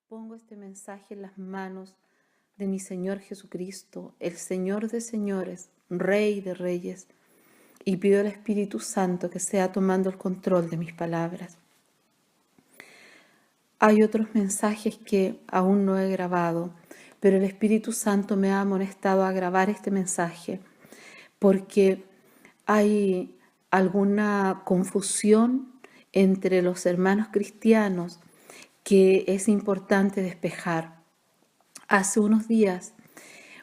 Pongo este mensaje en las manos de mi Señor Jesucristo, el Señor de señores, Rey de reyes, y pido al Espíritu Santo que sea tomando el control de mis palabras. Hay otros mensajes que aún no he grabado, pero el Espíritu Santo me ha amonestado a grabar este mensaje porque hay alguna confusión entre los hermanos cristianos que es importante despejar. Hace unos días,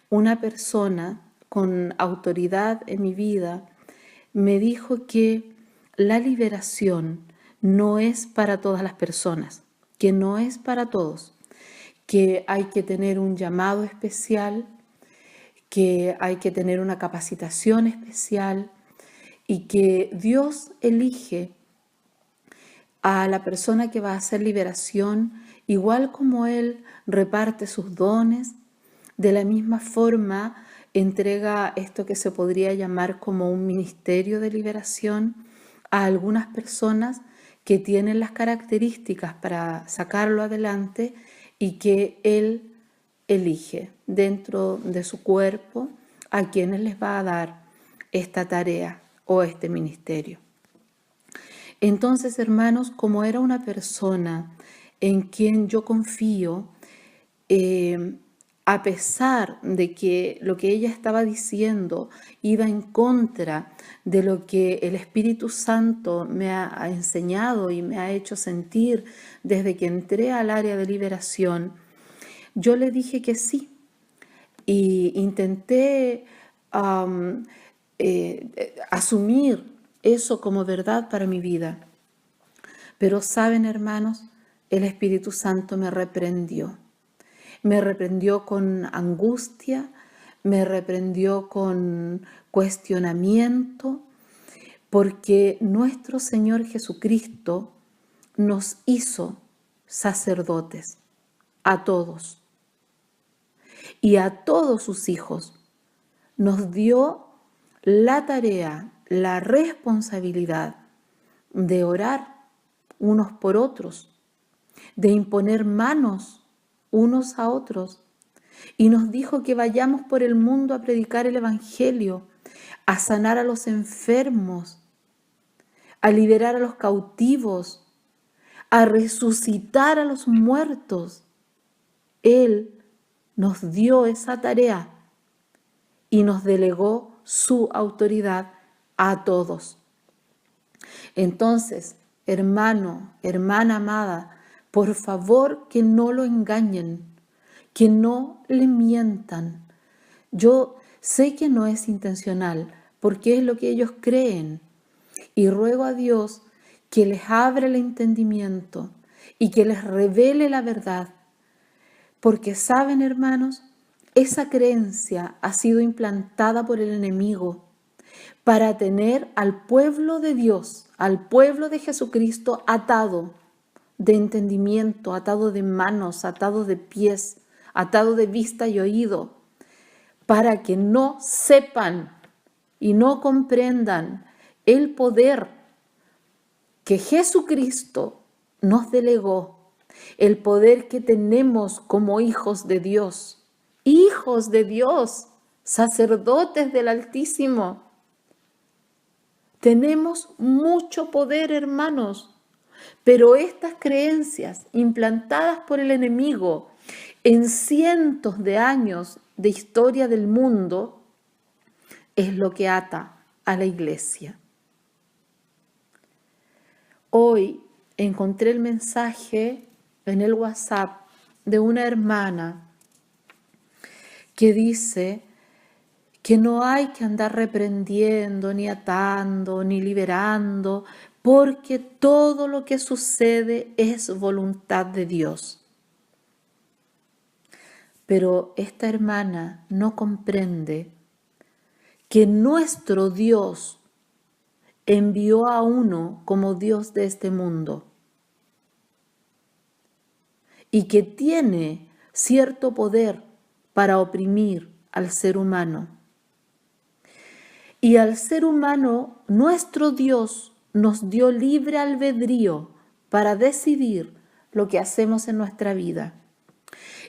una persona con autoridad en mi vida me dijo que la liberación no es para todas las personas, que no es para todos, que hay que tener un llamado especial, que hay que tener una capacitación especial y que Dios elige a la persona que va a hacer liberación, igual como Él reparte sus dones, de la misma forma entrega esto que se podría llamar como un ministerio de liberación a algunas personas que tienen las características para sacarlo adelante y que Él elige dentro de su cuerpo a quienes les va a dar esta tarea o este ministerio. Entonces, hermanos, como era una persona en quien yo confío, a pesar de que lo que ella estaba diciendo iba en contra de lo que el Espíritu Santo me ha enseñado y me ha hecho sentir desde que entré al área de liberación, yo le dije que sí y intenté asumir eso como verdad para mi vida. Pero saben, hermanos, el Espíritu Santo me reprendió. Me reprendió con angustia, me reprendió con cuestionamiento, porque nuestro Señor Jesucristo nos hizo sacerdotes a todos y a todos sus hijos. Nos dio la tarea, la responsabilidad de orar unos por otros, de imponer manos unos a otros. Y nos dijo que vayamos por el mundo a predicar el Evangelio, a sanar a los enfermos, a liberar a los cautivos, a resucitar a los muertos. Él nos dio esa tarea y nos delegó su autoridad a todos. Entonces, hermano, hermana amada, por favor que no lo engañen, que no le mientan. Yo sé que no es intencional, porque es lo que ellos creen. Y ruego a Dios que les abra el entendimiento y que les revele la verdad. Porque saben, hermanos, esa creencia ha sido implantada por el enemigo para tener al pueblo de Dios, al pueblo de Jesucristo atado de entendimiento, atado de manos, atado de pies, atado de vista y oído, para que no sepan y no comprendan el poder que Jesucristo nos delegó, el poder que tenemos como hijos de Dios, sacerdotes del Altísimo. Tenemos mucho poder, hermanos, pero estas creencias implantadas por el enemigo en cientos de años de historia del mundo es lo que ata a la iglesia. Hoy encontré el mensaje en el WhatsApp de una hermana que dice que no hay que andar reprendiendo, ni atando, ni liberando, porque todo lo que sucede es voluntad de Dios. Pero esta hermana no comprende que nuestro Dios envió a uno como Dios de este mundo y que tiene cierto poder para oprimir al ser humano. Y al ser humano, nuestro Dios nos dio libre albedrío para decidir lo que hacemos en nuestra vida.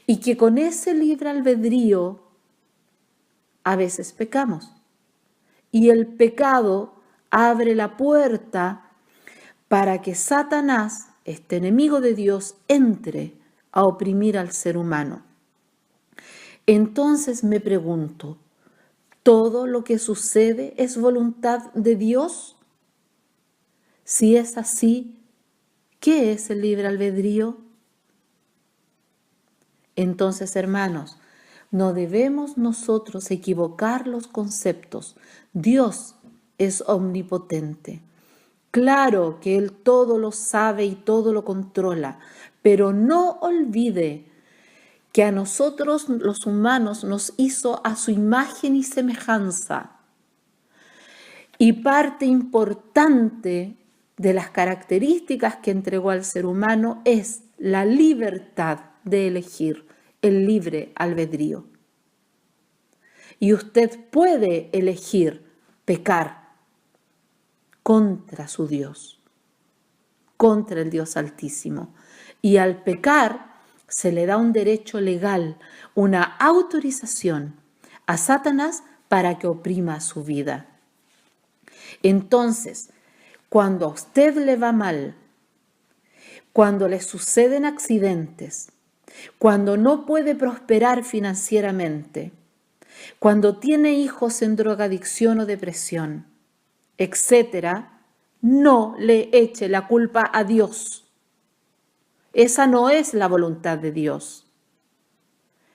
y que con ese libre albedrío a veces pecamos. Y el pecado abre la puerta para que Satanás, este enemigo de Dios, entre a oprimir al ser humano. Entonces me pregunto, ¿todo lo que sucede es voluntad de Dios? Si es así, ¿qué es el libre albedrío? Entonces, hermanos, no debemos nosotros equivocar los conceptos. Dios es omnipotente. Claro que Él todo lo sabe y todo lo controla, pero no olvide que a nosotros los humanos nos hizo a su imagen y semejanza. Y parte importante de las características que entregó al ser humano es la libertad de elegir, el libre albedrío. Y usted puede elegir pecar contra su Dios, contra el Dios Altísimo. Y al pecar se le da un derecho legal, una autorización a Satanás para que oprima su vida. Entonces, cuando a usted le va mal, cuando le suceden accidentes, cuando no puede prosperar financieramente, cuando tiene hijos en drogadicción o depresión, etcétera, no le eche la culpa a Dios. Esa no es la voluntad de Dios.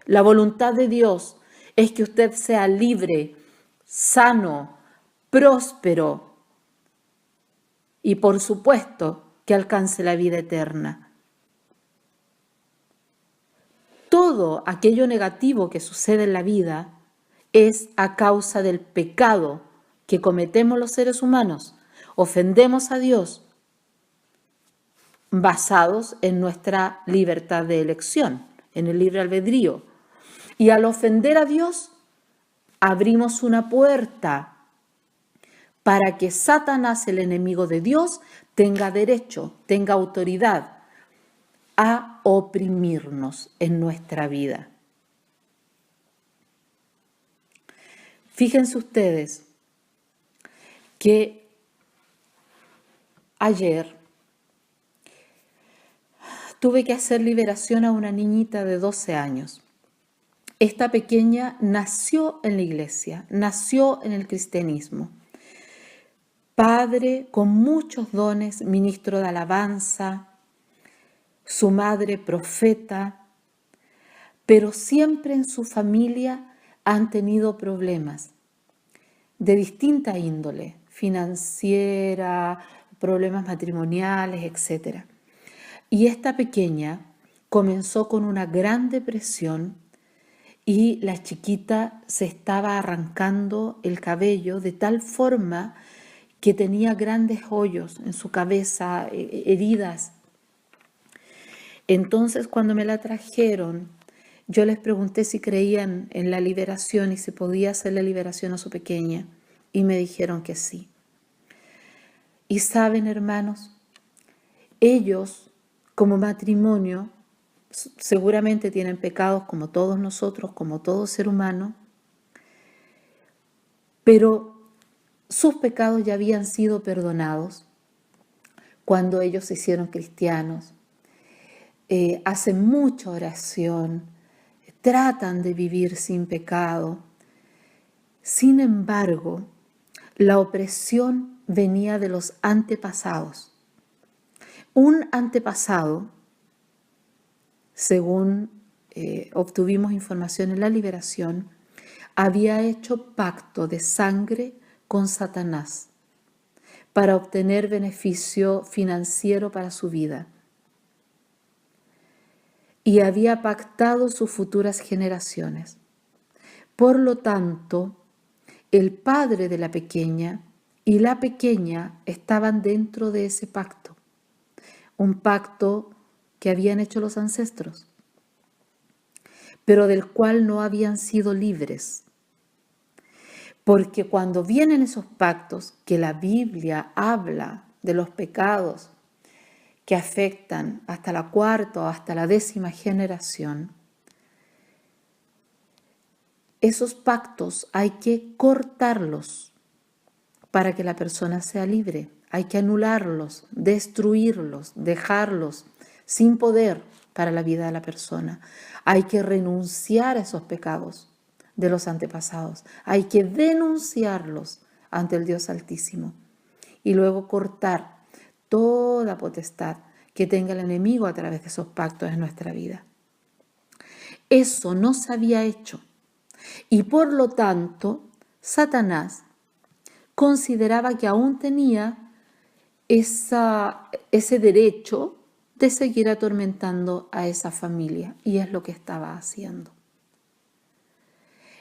La voluntad de Dios es que usted sea libre, sano, próspero y, por supuesto, que alcance la vida eterna. Todo aquello negativo que sucede en la vida es a causa del pecado que cometemos los seres humanos. Ofendemos a Dios basados en nuestra libertad de elección, en el libre albedrío. Y al ofender a Dios, abrimos una puerta para que Satanás, el enemigo de Dios, tenga derecho, tenga autoridad a oprimirnos en nuestra vida. Fíjense ustedes que ayer tuve que hacer liberación a una niñita de 12 años. Esta pequeña nació en la iglesia, nació en el cristianismo. Padre con muchos dones, ministro de alabanza, su madre profeta, pero siempre en su familia han tenido problemas de distinta índole, financiera, problemas matrimoniales, etc. Y esta pequeña comenzó con una gran depresión y la chiquita se estaba arrancando el cabello de tal forma que tenía grandes hoyos en su cabeza, heridas. Entonces, cuando me la trajeron, yo les pregunté si creían en la liberación y si podía hacer la liberación a su pequeña, y me dijeron que sí. Y saben, hermanos, ellos como matrimonio seguramente tienen pecados como todos nosotros, como todo ser humano, pero sus pecados ya habían sido perdonados cuando ellos se hicieron cristianos. Hacen mucha oración, tratan de vivir sin pecado. Sin embargo, la opresión venía de los antepasados. Un antepasado, según obtuvimos información en la liberación, había hecho pacto de sangre con Satanás para obtener beneficio financiero para su vida. Y había pactado sus futuras generaciones. Por lo tanto, el padre de la pequeña y la pequeña estaban dentro de ese pacto, un pacto que habían hecho los ancestros, pero del cual no habían sido libres. Porque cuando vienen esos pactos, que la Biblia habla de los pecados que afectan hasta la cuarta o hasta la 10ª generación, esos pactos hay que cortarlos para que la persona sea libre. Hay que anularlos, destruirlos, dejarlos sin poder para la vida de la persona. Hay que renunciar a esos pecados de los antepasados. Hay que denunciarlos ante el Dios Altísimo y luego cortar toda potestad que tenga el enemigo a través de esos pactos en nuestra vida. Eso no se había hecho y por lo tanto Satanás consideraba que aún tenía ese derecho de seguir atormentando a esa familia, y es lo que estaba haciendo.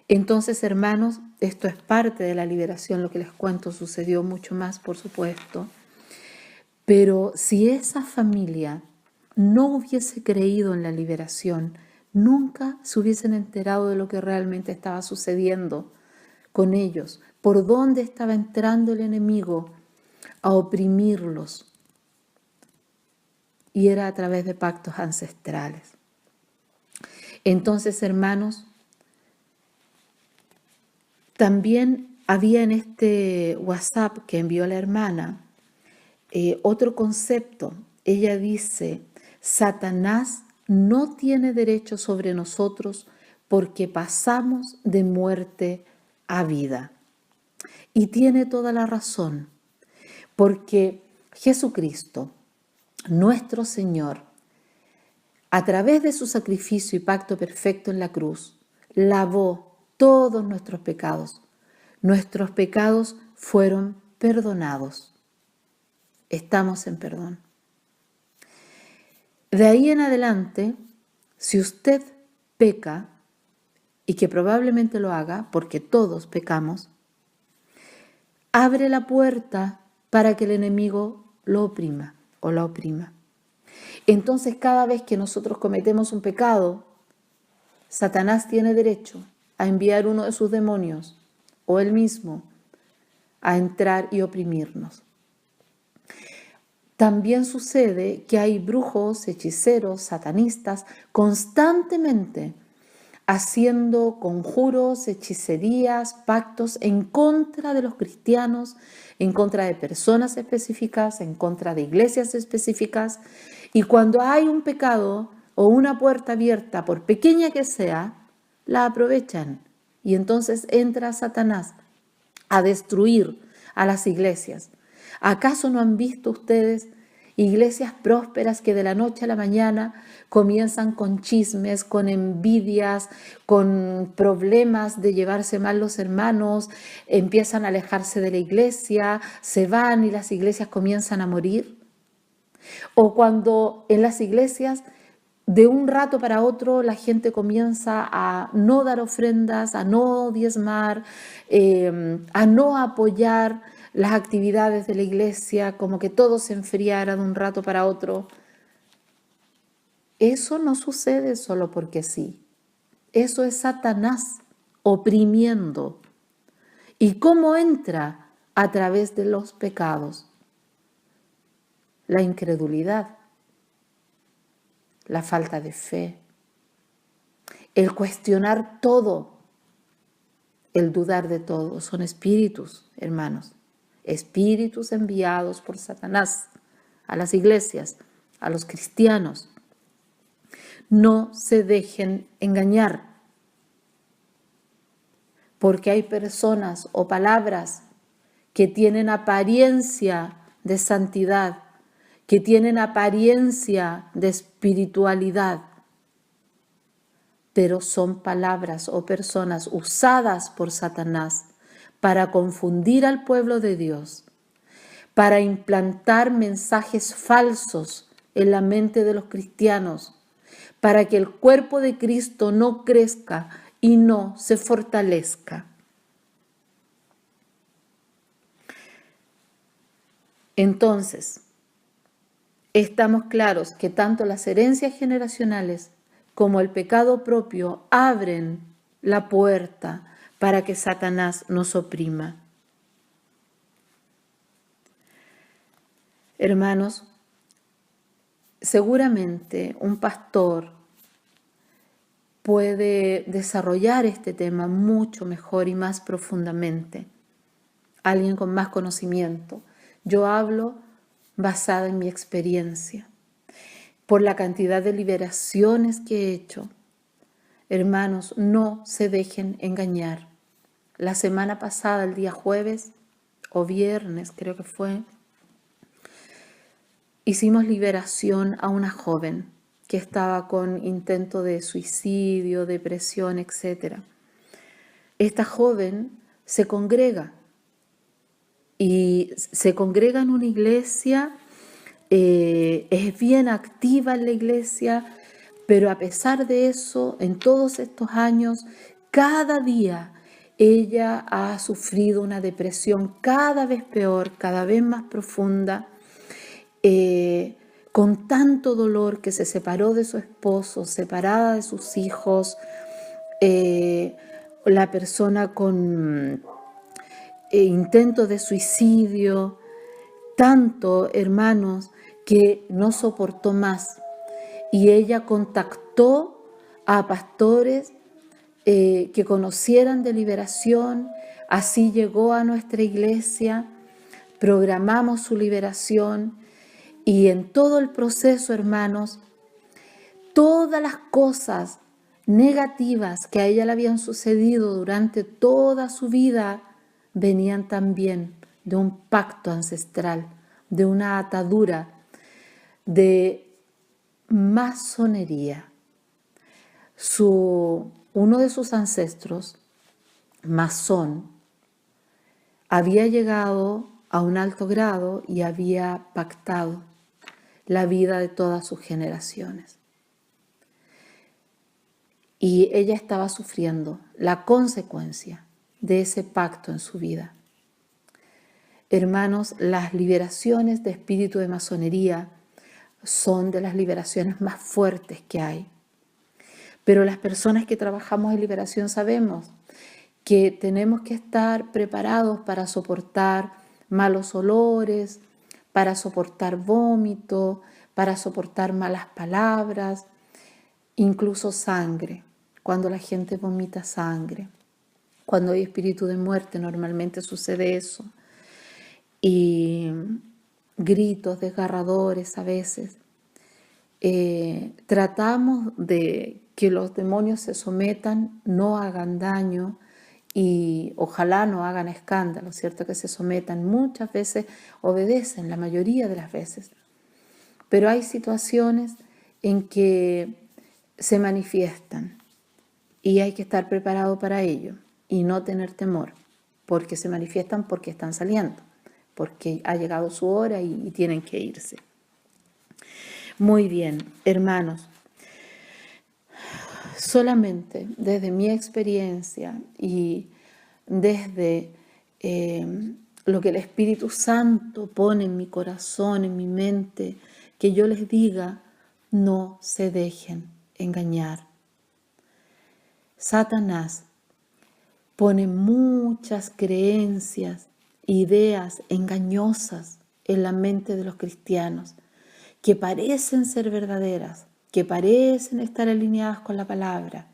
Entonces, hermanos, esto es parte de la liberación. Lo que les cuento sucedió mucho más, por supuesto, pero si esa familia no hubiese creído en la liberación, nunca se hubiesen enterado de lo que realmente estaba sucediendo con ellos, por dónde estaba entrando el enemigo a oprimirlos. Y era a través de pactos ancestrales. Entonces, hermanos, también había en este WhatsApp que envió la hermana otro concepto. Ella dice: Satanás no tiene derecho sobre nosotros porque pasamos de muerte a vida. Y tiene toda la razón, porque Jesucristo, nuestro Señor, a través de su sacrificio y pacto perfecto en la cruz, lavó todos nuestros pecados. Nuestros pecados fueron perdonados. Estamos en perdón. De ahí en adelante, si usted peca, y que probablemente lo haga, porque todos pecamos, abre la puerta para que el enemigo lo oprima o la oprima. Entonces, cada vez que nosotros cometemos un pecado, Satanás tiene derecho a enviar uno de sus demonios o él mismo a entrar y oprimirnos. También sucede que hay brujos, hechiceros, satanistas constantemente haciendo conjuros, hechicerías, pactos en contra de los cristianos, en contra de personas específicas, en contra de iglesias específicas. Y cuando hay un pecado o una puerta abierta, por pequeña que sea, la aprovechan. Y entonces entra Satanás a destruir a las iglesias. ¿Acaso no han visto ustedes iglesias prósperas que de la noche a la mañana comienzan con chismes, con envidias, con problemas de llevarse mal los hermanos, empiezan a alejarse de la iglesia, se van y las iglesias comienzan a morir? O cuando en las iglesias de un rato para otro la gente comienza a no dar ofrendas, a no diezmar, a no apoyar las actividades de la iglesia, como que todo se enfriara de un rato para otro. Eso no sucede solo porque sí. Eso es Satanás oprimiendo. ¿Y cómo entra? A través de los pecados. La incredulidad, la falta de fe, el cuestionar todo, el dudar de todo. Son espíritus, hermanos, espíritus enviados por Satanás a las iglesias, a los cristianos. No se dejen engañar, porque hay personas o palabras que tienen apariencia de santidad, que tienen apariencia de espiritualidad, pero son palabras o personas usadas por Satanás para confundir al pueblo de Dios, para implantar mensajes falsos en la mente de los cristianos, para que el cuerpo de Cristo no crezca y no se fortalezca. Entonces, estamos claros que tanto las herencias generacionales como el pecado propio abren la puerta para que Satanás nos oprima. Hermanos, seguramente un pastor puede desarrollar este tema mucho mejor y más profundamente. Alguien con más conocimiento. Yo hablo basada en mi experiencia, por la cantidad de liberaciones que he hecho. Hermanos, no se dejen engañar. La semana pasada, el día jueves o viernes, creo que fue, hicimos liberación a una joven que estaba con intento de suicidio, depresión, etc. Esta joven se congrega y se congrega en una iglesia, es bien activa en la iglesia, pero a pesar de eso, en todos estos años, cada día ella ha sufrido una depresión cada vez peor, cada vez más profunda, con tanto dolor que se separó de su esposo, separada de sus hijos, la persona con intento de suicidio, tanto, hermanos, que no soportó más. Y ella contactó a pastores que conocieran de liberación. Así llegó a nuestra iglesia, programamos su liberación y en todo el proceso, hermanos, todas las cosas negativas que a ella le habían sucedido durante toda su vida venían también de un pacto ancestral, de una atadura, de masonería. Uno de sus ancestros, masón, había llegado a un alto grado y había pactado la vida de todas sus generaciones. Y ella estaba sufriendo la consecuencia de ese pacto en su vida. Hermanos, las liberaciones de espíritu de masonería son de las liberaciones más fuertes que hay. Pero las personas que trabajamos en liberación sabemos que tenemos que estar preparados para soportar malos olores, para soportar vómito, para soportar malas palabras, incluso sangre, cuando la gente vomita sangre. Cuando hay espíritu de muerte normalmente sucede eso. Y gritos desgarradores a veces. Tratamos de que los demonios se sometan, no hagan daño y ojalá no hagan escándalo, ¿cierto? Que se sometan. Muchas veces obedecen, la mayoría de las veces. Pero hay situaciones en que se manifiestan y hay que estar preparado para ello y no tener temor, porque se manifiestan porque están saliendo, porque ha llegado su hora y tienen que irse. Muy bien, hermanos, solamente desde mi experiencia y desde lo que el Espíritu Santo pone en mi corazón, en mi mente, que yo les diga, no se dejen engañar. Satanás pone muchas creencias, ideas engañosas en la mente de los cristianos, que parecen ser verdaderas, que parecen estar alineadas con la palabra,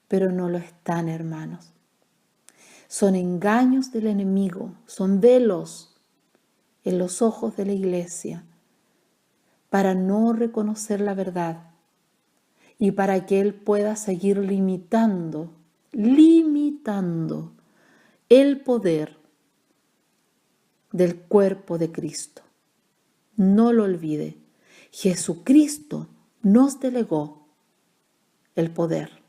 pero no lo están, hermanos. Son engaños del enemigo, son velos en los ojos de la iglesia para no reconocer la verdad y para que él pueda seguir limitando el poder del cuerpo de Cristo. No lo olvide, Jesucristo nos delegó el poder.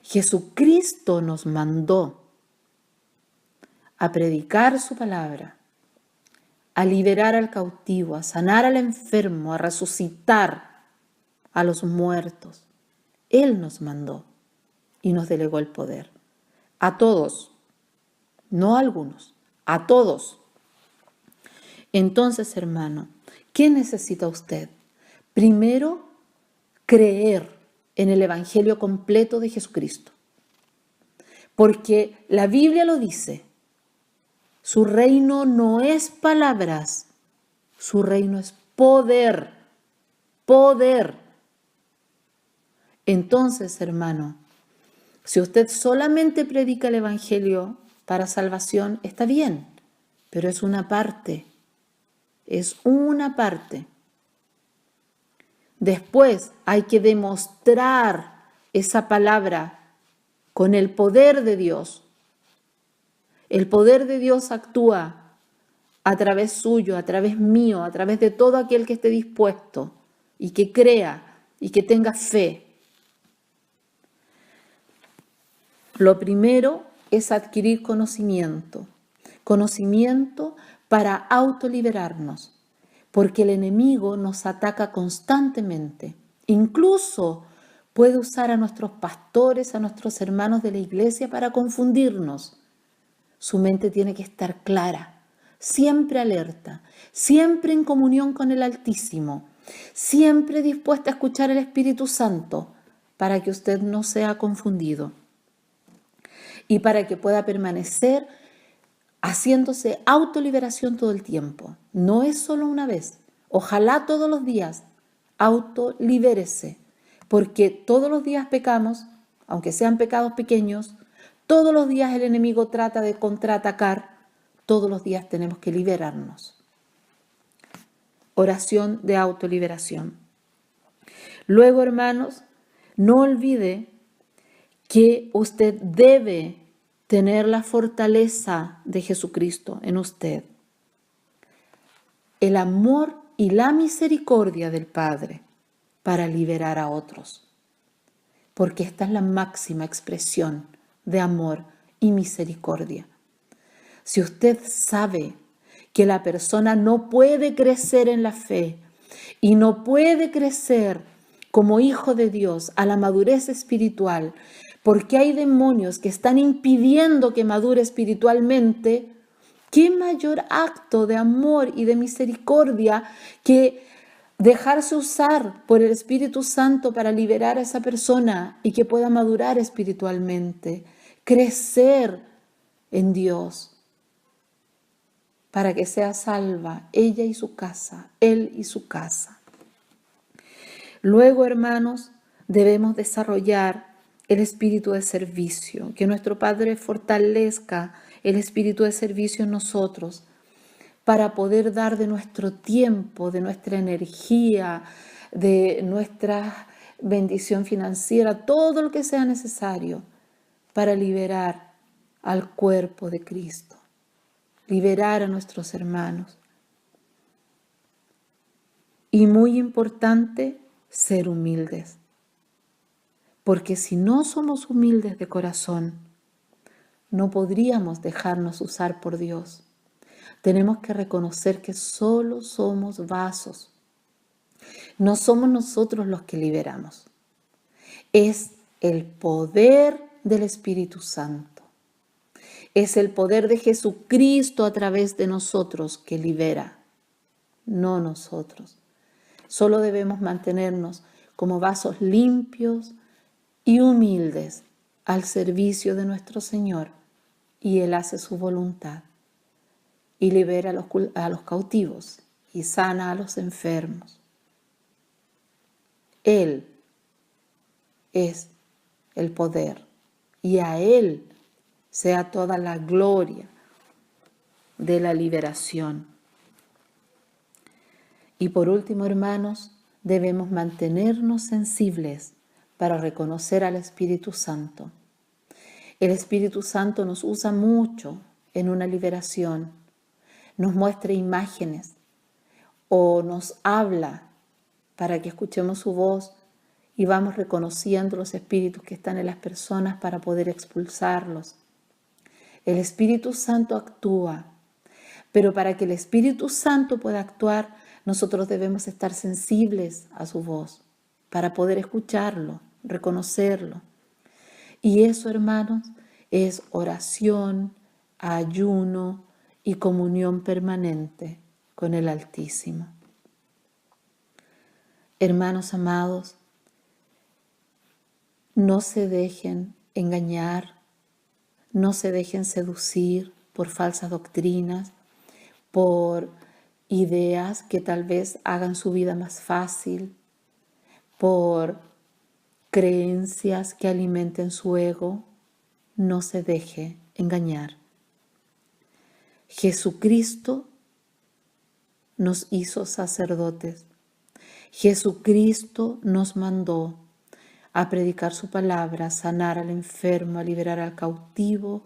Jesucristo nos mandó a predicar su palabra, a liberar al cautivo, a sanar al enfermo, a resucitar a los muertos. Él nos mandó y nos delegó el poder. A todos, no a algunos, a todos. Entonces, hermano, ¿qué necesita usted? Primero, creer en el Evangelio completo de Jesucristo. Porque la Biblia lo dice. Su reino no es palabras, su reino es poder. Poder. Entonces, hermano, si usted solamente predica el Evangelio para salvación, está bien, pero es una parte. Es una parte. Después hay que demostrar esa palabra con el poder de Dios. El poder de Dios actúa a través suyo, a través mío, a través de todo aquel que esté dispuesto y que crea y que tenga fe. Lo primero es adquirir conocimiento. Conocimiento para autoliberarnos, porque el enemigo nos ataca constantemente. Incluso puede usar a nuestros pastores, a nuestros hermanos de la iglesia para confundirnos. Su mente tiene que estar clara, siempre alerta, siempre en comunión con el Altísimo, siempre dispuesta a escuchar el Espíritu Santo para que usted no sea confundido y para que pueda permanecer haciéndose autoliberación todo el tiempo. No es solo una vez, ojalá todos los días autolibérese, porque todos los días pecamos, aunque sean pecados pequeños, todos los días el enemigo trata de contraatacar, todos los días tenemos que liberarnos. Oración de autoliberación. Luego, hermanos, no olvide que usted debe tener la fortaleza de Jesucristo en usted. El amor y la misericordia del Padre para liberar a otros. Porque esta es la máxima expresión de amor y misericordia. Si usted sabe que la persona no puede crecer en la fe y no puede crecer como hijo de Dios a la madurez espiritual, porque hay demonios que están impidiendo que madure espiritualmente, ¿qué mayor acto de amor y de misericordia que dejarse usar por el Espíritu Santo para liberar a esa persona y que pueda madurar espiritualmente, crecer en Dios, para que sea salva ella y su casa, él y su casa? Luego, hermanos, debemos desarrollar el espíritu de servicio, que nuestro Padre fortalezca el espíritu de servicio en nosotros para poder dar de nuestro tiempo, de nuestra energía, de nuestra bendición financiera, todo lo que sea necesario para liberar al cuerpo de Cristo, liberar a nuestros hermanos. Y muy importante, ser humildes. Porque si no somos humildes de corazón, no podríamos dejarnos usar por Dios. Tenemos que reconocer que solo somos vasos. No somos nosotros los que liberamos. Es el poder del Espíritu Santo. Es el poder de Jesucristo a través de nosotros que libera, no nosotros. Solo debemos mantenernos como vasos limpios y humildes al servicio de nuestro Señor, y Él hace su voluntad y libera a los cautivos y sana a los enfermos. Él es el poder y a Él sea toda la gloria de la liberación. Y por último, hermanos, debemos mantenernos sensibles para reconocer al Espíritu Santo. El Espíritu Santo nos usa mucho en una liberación, nos muestra imágenes o nos habla para que escuchemos su voz y vamos reconociendo los espíritus que están en las personas para poder expulsarlos. El Espíritu Santo actúa, pero para que el Espíritu Santo pueda actuar, nosotros debemos estar sensibles a su voz para poder escucharlo, reconocerlo. Y eso, hermanos, es oración, ayuno y comunión permanente con el Altísimo. Hermanos amados, no se dejen engañar, no se dejen seducir por falsas doctrinas, por ideas que tal vez hagan su vida más fácil, por creencias que alimenten su ego, no se deje engañar. Jesucristo nos hizo sacerdotes. Jesucristo nos mandó a predicar su palabra, a sanar al enfermo, a liberar al cautivo,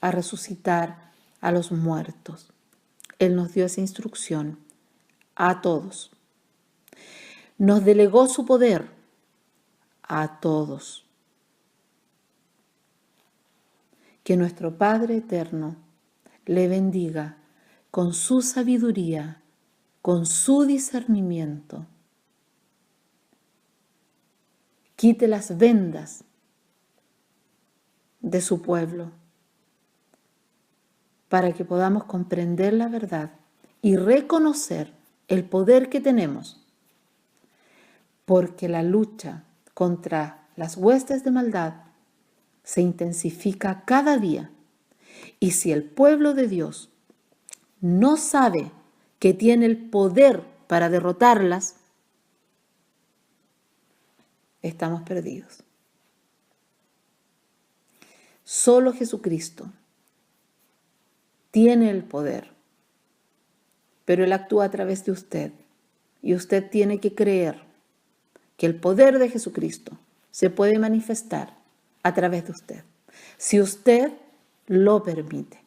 a resucitar a los muertos. Él nos dio esa instrucción a todos. Nos delegó su poder a todos. Que nuestro Padre eterno le bendiga con su sabiduría, con su discernimiento. Quite las vendas de su pueblo para que podamos comprender la verdad y reconocer el poder que tenemos, porque la lucha contra las huestes de maldad se intensifica cada día. Y si el pueblo de Dios no sabe que tiene el poder para derrotarlas, estamos perdidos. Solo Jesucristo tiene el poder, pero Él actúa a través de usted. Y usted tiene que creer que el poder de Jesucristo se puede manifestar a través de usted, si usted lo permite.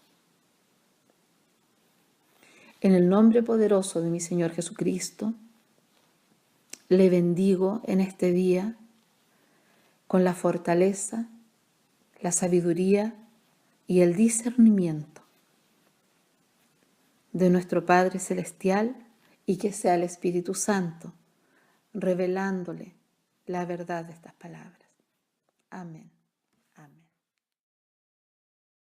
En el nombre poderoso de mi Señor Jesucristo, le bendigo en este día con la fortaleza, la sabiduría y el discernimiento de nuestro Padre Celestial, y que sea el Espíritu Santo revelándole la verdad de estas palabras. Amén.